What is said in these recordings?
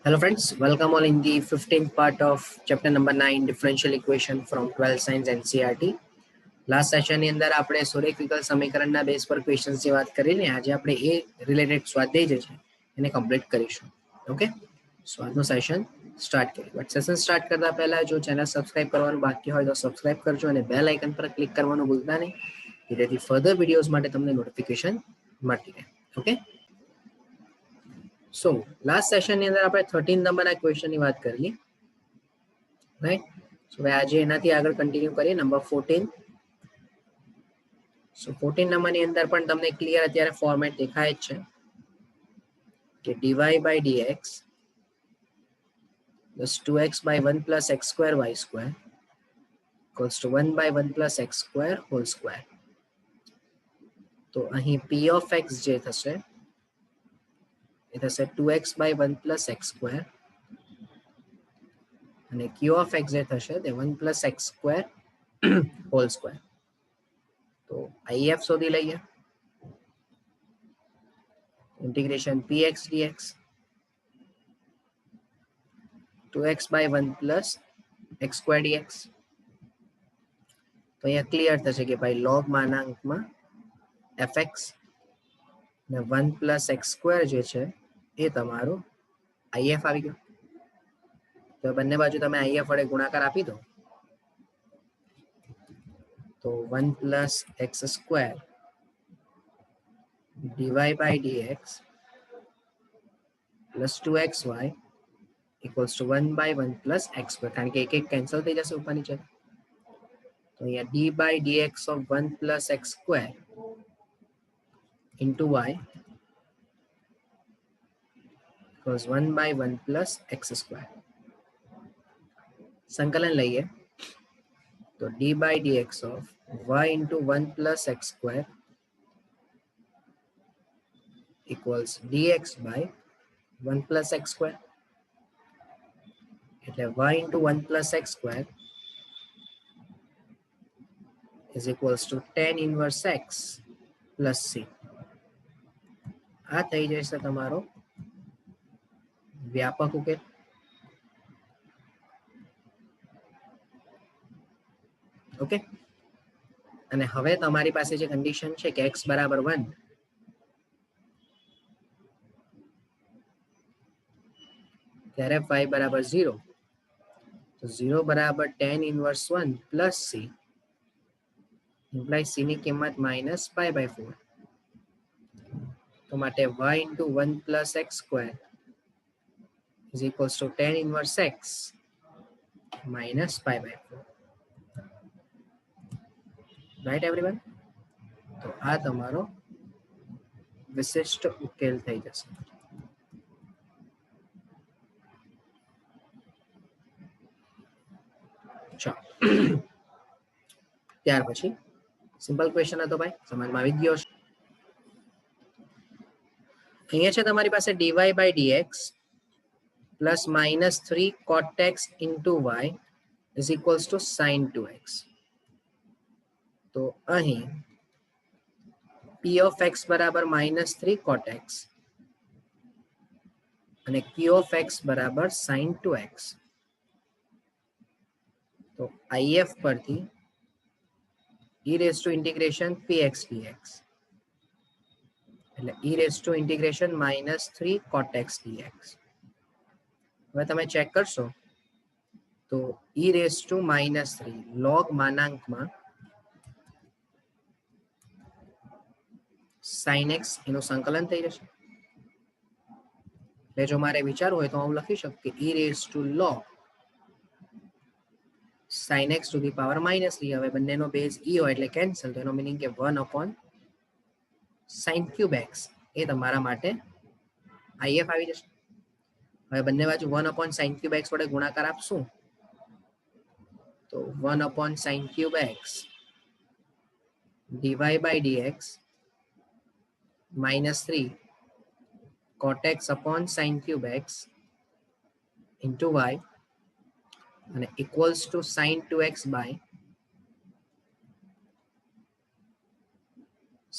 Hello friends, welcome all in the 15th part of chapter number 9 differential equation from 12th science NCERT. Last સેશનની અંદર આપણે સુરેખ વિકલ સમીકરણના base પર ક્વેશ્ચન્સની વાત કરીને આજે આપણે એ રિલેટેડ સ્વાધ્યાય જે છે એને કમ્પ્લીટ કરીશું. ઓકે, સો આજનું સેશન સ્ટાર્ટ કરીએ. બટ સેશન સ્ટાર્ટ કરતા પહેલા જો ચેનલ સબસ્ક્રાઇબ કરવાનું બાકી હોય તો સબસ્ક્રાઇબ કરજો અને બેલ આઇકન પર ક્લિક કરવાનું ભૂલતા નહીં, જેથી ફર્ધર વિડીયોઝ માટે તમને નોટિફિકેશન મળતી રહે. ઓકે, સો લાસ્ટ સેશનની અંદર આપણે 13 નંબરના ક્વેશ્ચનની વાત કરીએ, રાઈટ. સો આજે એનાથી આગળ કન્ટિન્યુ કરીએ નંબર 14. સો 14 નંબરની અંદર પણ તમને ક્લિયર અત્યારે ફોર્મેટ દેખાય જ છે કે dy by dx plus 2x by 1 plus x square y square equals to 1 by 1 plus x square whole square. તો અહીં p of x જે થશે એ થશે 2x by 1 plus x square અને q of x જે થશે તે 1 plus x square whole square. તો IF શોધી લઈએ. Integration px dx 2x by 1 plus x square dx. તો અહીંયા ક્લિયર થશે કે ભાઈ log માનાંકમાં fx ને 1 plus x square જે છે એ તમારું IF આવી ગયો. તો બંને બાજુ તમે IF વડે ગુણાકાર આપી દો તો 1 plus x square dy by dx plus 2xy equals to 1 by 1 plus x square. કારણ કે એક એક કેન્સલ થઈ જશે ઉપર નીચે. તો અહીંયા d by dx of 1 plus x square into y equals 1 by 1 plus x square. સંકલન લઈએ તો d by dx of y into 1 plus x square equals dx by 1 plus x square. એટલે y into 1 plus x square is equals to tan inverse x plus c. આ થઈ જશે તમારો વ્યાપક ઉકેલ. ઓકે, અને હવે તમારી પાસે જે કન્ડિશન છે કે x બરાબર 1 ત્યારે y બરાબર 0, તો 0 બરાબર tan inverse 1 plus c imply c ની કિંમત minus pi by 4. તો માટે y into 1 plus x square is equals to tan inverse x minus pi by 4. Right everyone? તો આ તમારો વિશિષ્ટ ઉકેલ થઈ જશે. ત્યાર પછી સિમ્પલ ક્વેશ્ચન હતો ભાઈ, સમજમાં આવી ગયો છે. અહીંયા છે તમારી પાસે dy by dx plus minus 3 cot x into y is equals to sin 2x. તો અહીં p of x બરાબર minus 3 cot x અને q of x બરાબર sin 2x. તો IF પરથી e raised to integration px dx એટલે e raised to integration minus 3 cot x dx. હવે તમે ચેક કરશો તો e raised to minus 3 log માનાંકમાં sin x એનું સંકલન થઈ જશે. એટલે જો મારે વિચારવું હોય તો હું લખી શકું કે e raised to log sin x to the power minus 3. હવે બંનેનો બેઝ e હોય એટલે કેન્સલ, તો એનો મીનિંગ કે 1 upon sin cube x એ તમારા માટે IF આવી જશે. હવે બંને બાજુ 1 upon sin cube x વડે ગુણાકાર આપશું તો 1 upon sin cube x dy by dx minus 3 cot x upon sin cube x into y અને equals to sin 2x by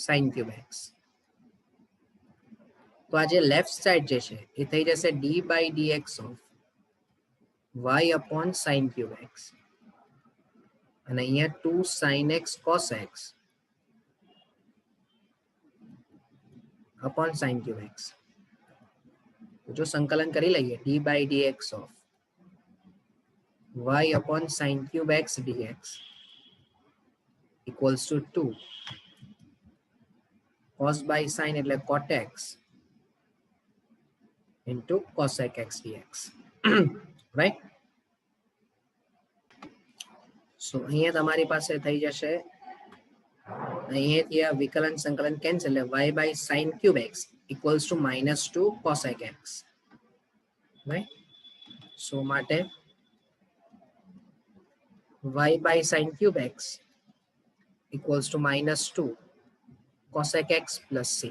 sin cube x. તો આ જે લેફ્ટ સાઈડ જે છે એ થઈ જશે D by D X of y upon sin cube x અને અહીંયા 2 sin x cos x upon sin cube x. તો જો સંકલન કરી લઈએ d by dx of y upon sin cube x dx equals to 2 cos by sin એટલે cot x into cosec x dx. Right? So અહીંયા તમારી પાસે થઈ જશે અહીંયાથી આ વિકલન સંકલન કેન્સલ એટલે y by sin cube x equals to -2 cosec x. Right? So માટે y by sin cube x equals to -2 cosec x plus c.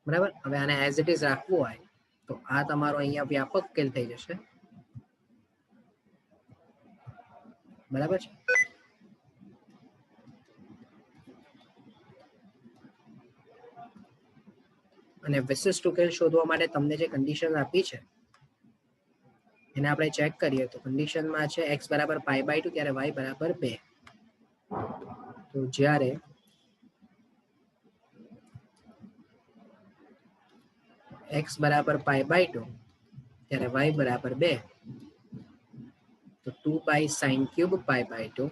બરાબર. હવે આને એઝ ઇટ ઇઝ રાખવું હોય તો આ તમારો અહીંયા વ્યાપક ઉકેલ થઈ જશે. બરાબર છે. અને વિશિષ્ટ ઉકેલ શોધવા માટે તમને જે કન્ડિશન આપી છે એને આપણે ચેક કરીએ તો કન્ડિશનમાં છે x બરાબર π/2 ત્યારે y બરાબર 2. તો જ્યારે x બરાબર π/2 ત્યારે y બરાબર 2 તો 2 pi sin cube π/2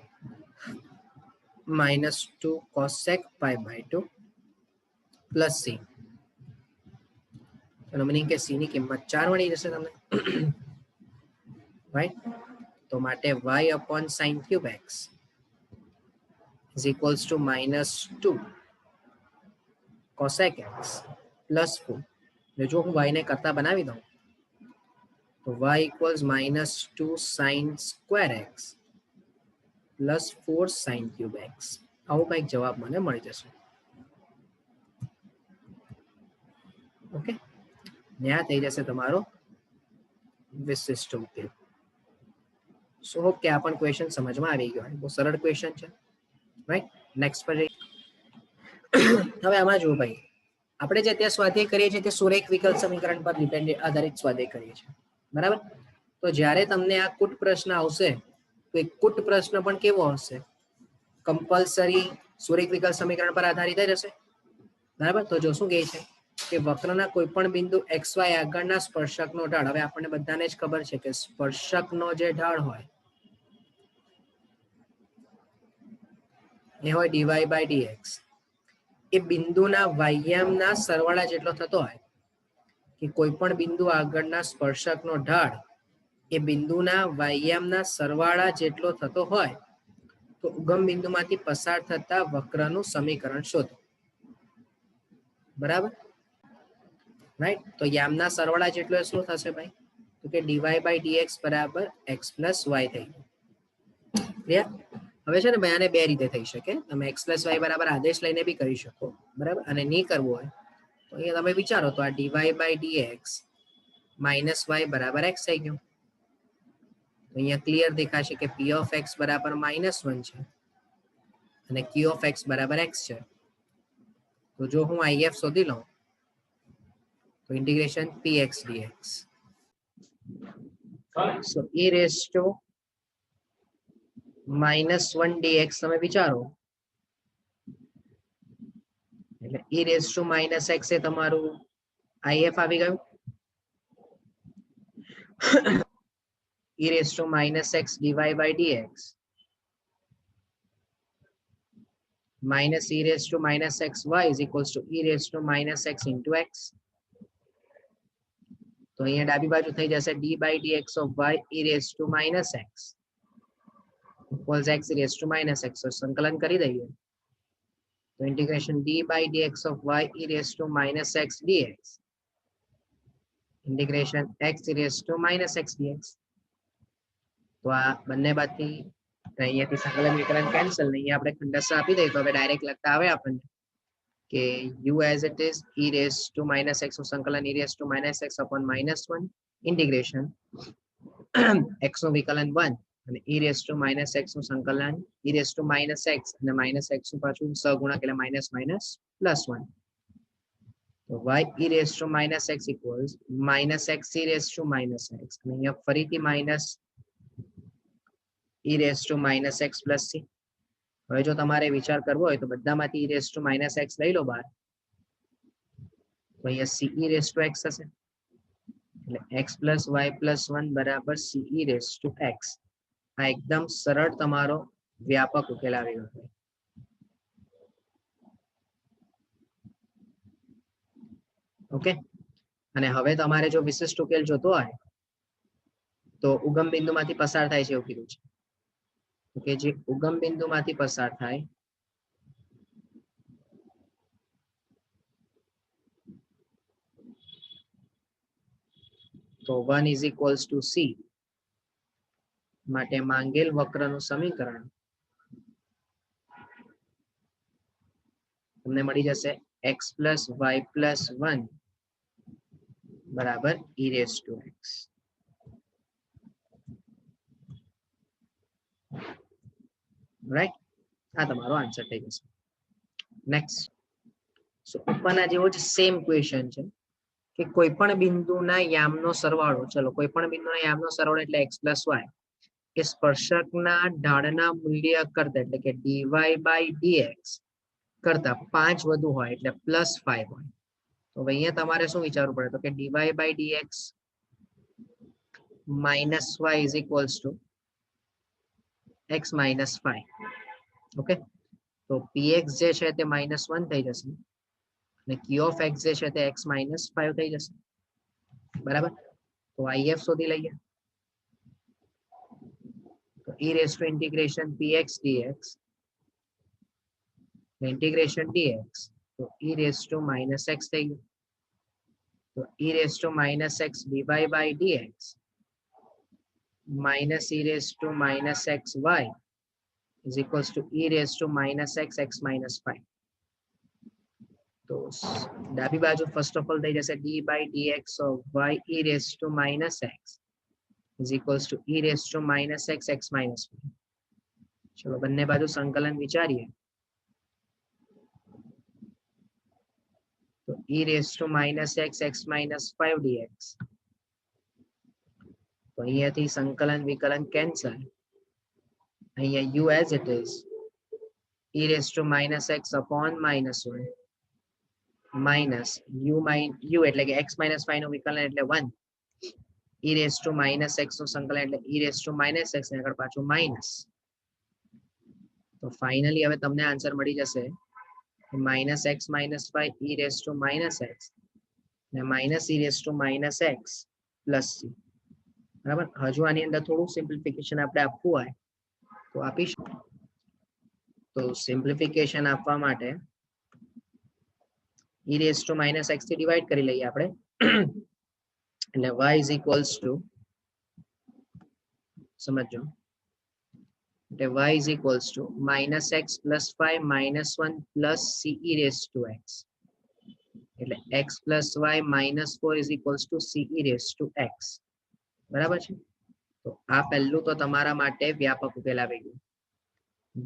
-2 cosec π/2 plus c. એનો મીનિંગ કે c ની કિંમત 4 મળી જશે તમને. રાઈટ. તો માટે y upon sin cube x is equals to -2 cosec x plus 4. જો હું y ને કરતા બનાવી દઉં તો y equals -2 sin square x plus 4 sin cube x. આવો કંઈક જવાબ મને મળી જશે. ઓકે, ને આ થઈ જશે તમારો વિશિષ્ટ ઉકેલ. સો હોપ કે આ પણ ક્વેશ્ચન સમજમાં આવી ગયો. બહુ સરળ ક્વેશ્ચન છે. રાઈટ. નેક્સ્ટ પર જઈએ. હવે આમાં જુઓ ભાઈ, આપણે જે અત્યારે સ્વાધ્યાય કરીએ છીએ તે સુરેખ વિકલ સમીકરણ પર આધારિત સ્વાધ્યાય કરીએ છીએ. બરાબર. તો જ્યારે તમને આ કુટ પ્રશ્ન આવશે તો એ કુટ પ્રશ્ન પણ કેવો હશે? કમ્પલસરી સુરેખ વિકલ સમીકરણ પર આધારિત જ હશે. બરાબર. તો જો શું કહે છે કે વક્રના કોઈ પણ બિંદુ xy આગળના સ્પર્શકનો ઢાળ, હવે આપણને બધાને જ ખબર છે કે સ્પર્શકનો જે ઢાળ હોય એ હોય dy by dx. એ બિંદુના વાયામના સરવાળા જેટલો થતો હોય કે કોઈ પણ બિંદુ આગળના સ્પર્શકનો ઢાળ એ બિંદુના વાયામના સરવાળા જેટલો થતો હોય તો ઉગમ બિંદુમાંથી પસાર થતા વક્રનું સમીકરણ શોધો. બરાબર. રાઈટ. તો યામના સરવાળા જેટલો શું થશે ભાઈ? તો કે dy by dx બરાબર x plus y થઈ ગયું. ક્લિયર? હવે છે ને ભાઈ આને બે રીતે થઈ શકે. તમે x plus y બરાબર આદેશ લઈને બી કરી શકો. બરાબર. અને નહીં કરવું હોય તો અહીંયા તમે વિચારો તો આ dy by dx minus y બરાબર x થઈ ગયું. તો અહીંયા ક્લિયર દેખાશે કે p of x બરાબર -1 છે અને q of x બરાબર x છે. તો જો હું if શોધી લઉં તો integration px dx. So e raised to -1 dx તમે વિચારો એટલે e raised to -x એ તમારું if આવી ગયું. e raised to -x dy by dx minus e raised to -xy is equals to e raised to -x into x. તો અહીંયા ડાબી બાજુ થઈ જશે d by dx of y e raised to -x equals x e raised to -x. તો સંકલન કરી દઈએ તો integration d by dx of y e raised to -x dx integration x e raised to -x dx. તો આ બંને બાજુથી અહીંયાથી સંકલન વિકલન કેન્સલ, અહીંયા આપણે ખંડસ્થ આપી દઈએ તો હવે ડાયરેક્ટ લખતા આવે આપણને કે u as it is e raised to -x નું સંકલન e raised to -x upon -1 integration x નું વિકલન 1 અને e raised to -x નું સંકલન e raised to -x અને -x નું પાછું સહગુણક એટલે -+ 1. તો y e raised to minus x equals minus x e raised to minus x. અને અહીંયા ફરીથી minus e raised to minus x plus c. હવે જો તમારે વિચાર કરવો હોય તો બધામાંથી e raised to minus x લઈ લો બહાર, તો અહીંયા c e raised to x થશે. એટલે x plus y plus 1 બરાબર c e raised to x. આ એકદમ સરળ તમારો વ્યાપક ઉકેલ આવી ગયો. ઓકે, અને હવે તમારે જો વિશિષ્ટ ઉકેલ જોતો હોય તો ઉગમ બિંદુમાંથી પસાર થાય છે એવું કીધું છે. ઓકે, જે ઉગમ બિંદુમાંથી પસાર થાય તો 1 is equals to c માટે માંગેલ વક્રનું સમીકરણ તમને મળી જશે x plus y plus 1 બરાબર e raised to x. Right, આ તમારો આન્સર થઈ જશે. નેક્સ્ટ, સો ઉપરના જેવો જ સેમ ક્વેશ્ચન છે કે કોઈ પણ બિંદુના યામનો સરવાળો, ચલો કોઈ પણ બિંદુના યામનો સરવાળો એટલે x plus y એ સ્પર્શકના ઢાળના મૂલ્ય કરતા એટલે કે dy by dx કરતા 5 વધુ હોય એટલે +5 હોય. તો અહીંયા તમારે શું વિચારવું પડે, તો કે dy by dx minus y is equals to x minus 5. Okay, તો px જે છે તે -1 થઈ જશે અને q of x જે છે તે x minus 5 થઈ જશે. બરાબર, તો if શોધી લઈએ. તો e raised to integration px dx integration dx તો e raised to minus x થઈ ગયું. તો e raised to minus x dy by dx minus e raised to minus x y is equals to e raised to minus x x minus 5. તો ડાબી બાજુ first of all થઈ જશે d by dx of y e raised to minus x is equals to e raised to minus x x minus 5. ચલો બંને બાજુ સંકલન વિચારીએ તો e raised to minus x x minus 5 dx. તો અહીંયાથી સંકલન વિકલન કેન્સલ, અહીંયા u as it is e raised to minus x upon minus 1 minus u એટલે કે x minus 5 નું વિકલન એટલે 1 e raised to minus x નું સંકલન એટલે e raised to minus x ને આગળ પાછું માઇનસ. તો ફાઇનલી હવે તમને આન્સર મળી જશે minus x minus 5 e raised to minus x ને minus e raised to minus x plus c. બરાબર, હજુ આની અંદર થોડું સિમ્પ્લિફિકેશન આપણે આપવું હોય તો આપીશું. તો સિમ્પ્લિફિકેશન આપવા માટે e raised to minus x થી ડિવાઈડ કરી લઈએ આપણે એટલે y is equals to, સમજો, એટલે y is equals to minus x plus 5 minus 1 plus c e raised to x એટલે x plus y minus 4 is equals to c e raised to x. બરાબર છે, તો આ પહેલું તો તમારા માટે વ્યાપક ઉકેલ આવી ગયું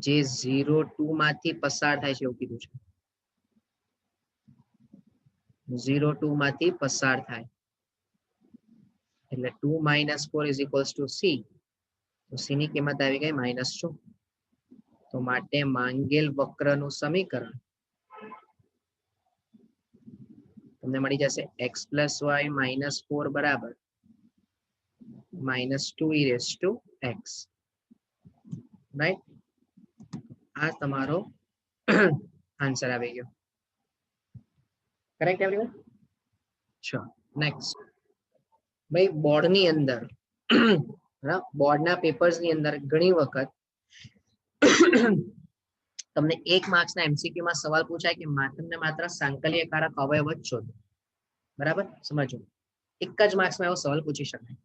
જે 0 2 માંથી પસાર થાય છે એવું કીધું છે. 0 2 માંથી પસાર થાય એટલે 2 minus 4 is equals to c. તો c ની કિંમત આવી ગઈ -2. તો માટે માંગેલ વક્રનું સમીકરણ તમને મળી જશે x plus y minus 4 બરાબર -2 e raised to x. Right, આ તમારો આન્સર આવી ગયો. Correct everyone? ચલો નેક્સ્ટ, ભાઈ બોર્ડની અંદર બોર્ડના પેપર્સની અંદર ઘણી વખત તમને 1 માર્ક્સના એમસીક્યુ માં સવાલ પૂછાય કે માત્ર ને માત્ર સાંકલ્યકારક અવયવ જ શોધો. બરાબર, સમજો, એક જ માર્ક્સમાં એવો સવાલ પૂછી શકાય.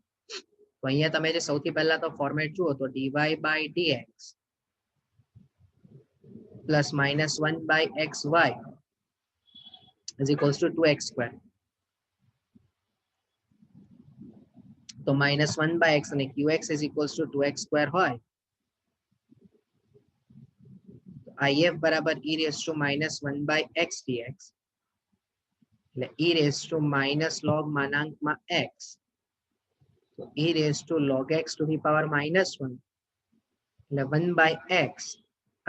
તો અહીંયા તમે જે સૌથી પહેલા તો ફોર્મેટ જુઓ તો dy by dx plus minus 1 by xy is equals to 2x square. તો -1 by x અને qx is equals to 2x square હોય if બરાબર e raised to -1 by x dx એટલે e raised to minus log માનાંકમાં x, તો e raised to log x to the power minus 1 એટલે 1 by x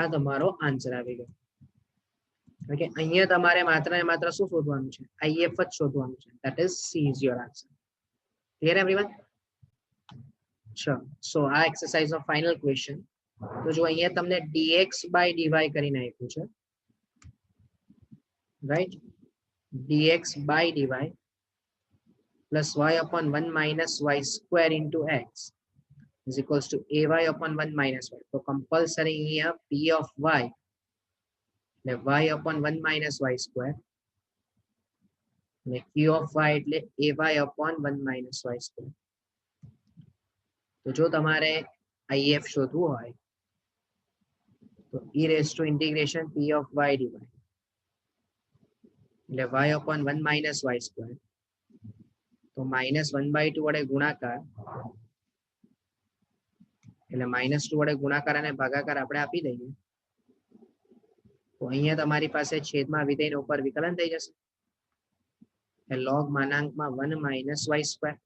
આ તમારો answer આવી ગયો. Okay, અહીંયા તમારે માત્ર ને માત્ર શું શોધવાનું છે? if જ શોધવાનું છે. that is c is your answer. clear everyone? Sure. so આ એક્સરસાઇઝ નો ફાઇનલ ક્વેશ્ચન. તો જો અહીંયા તમને dx by dy કરીને આપ્યું છે, right? dx by dy plus y upon 1 minus y square into x is equals to ay upon 1 minus y. તો compulsory અહીંયા p of y એટલે y upon 1 minus y square અને q of y એટલે ay upon 1 minus y square. તો જો તમારે if શોધવું હોય તો e raised to integration p of y dy એટલે y upon 1 minus y square, તો -1/2 વડે ગુણાકાર એટલે -2 વડે ગુણાકાર અને ભાગાકાર આપણે આપી દઈએ તો અહીંયા તમારી પાસે છેદમાં વિધેયનો ઉપર વિકલન થઈ જશે એટલે log માનાંકમાં 1 minus y square.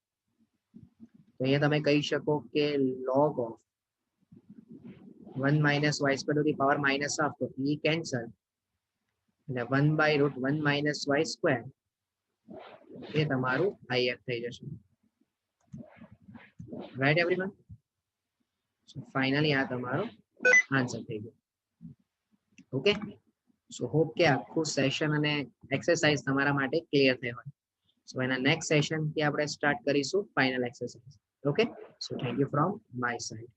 તો અહીંયા તમે કહી શકો કે log of 1 minus y square to the power minus half, તો e cancel એટલે 1/√1 minus y square એ તમારું if થઈ જશે. Right everyone? સો ફાઇનલી આ તમારો આન્સર થઈ ગયો. ઓકે, સો હોપ કે આખું સેશન અને એક્સરસાઇઝ તમારા માટે ક્લિયર થઈ હોય. સો એના નેક્સ્ટ સેશન થી આપણે સ્ટાર્ટ કરીશું final exercise. Okay, so thank you from my side.